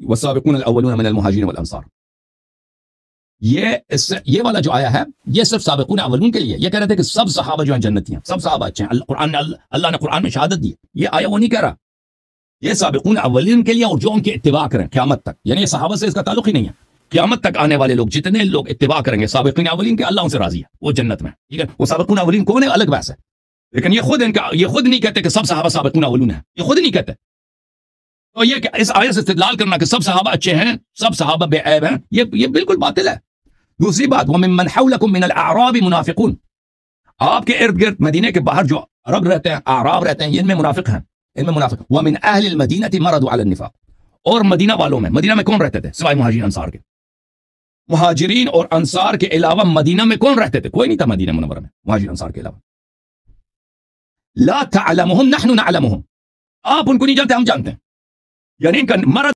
वस्साबिकून अल-अव्वलून मिनल मुहाजिरीन वल अंसार। ये वाला जो आया है ये सिर्फ साबिकून अव्वलून के लिए। ये कह रहे थे कि सब सहाबा जो हैं जन्नती हैं, सब सहाबा अच्छे हैं, अल्लाह ने कुरान में शहादत दी। ये आया वो नहीं कह रहा, ये साबिकून अव्वलीन के लिए और जो उनके इत्तिबा करें क़यामत तक, यानी सहाबा से इसका ताल्लुक ही नहीं है। क़यामत तक आने वाले लोग जितने लोग इत्तिबा करेंगे साबिकून अव्वलीन के, अल्लाह उनसे राजी है, वो जन्नत में, ठीक है। वो साबिकून अव्वलीन कौन है अलग बहस है, लेकिन ये खुद नहीं कहते कि सब सहाबा साबिकून अव्वलून है, ये खुद नहीं कहते। तो ये इस आयत से इस्तिदलाल करना कि सब सहाबा अच्छे हैं, सब सहाबा बेऐब हैं, ये बिल्कुल बातिल है। दूसरी बात, व मिम्मन हौलकुम मिनल अअराबि मुनाफिकून, आपके इर्द गिर्द मदीने के बाहर जो अरब रहते हैं, आराब रहते हैं, इनमें मुनाफिक हैं, इनमें मुनाफिक। व मिन अहलिल मदीनति मरदू अला निफाक, और मदीना वालों में, मदीना में कौन रहते थे सिवाय मुहाजिरीन अंसार के? मुहाजिरीन और अंसार के अलावा मदीना में कौन रहते थे? कोई नहीं था मदीना मुनव्वरा में मुहाजिरीन अंसार के अलावा। ला तअलमुहुम नहनु नअलमुहुम, आप उनको नहीं जानते, हम जानते हैं। यानी इनका मरद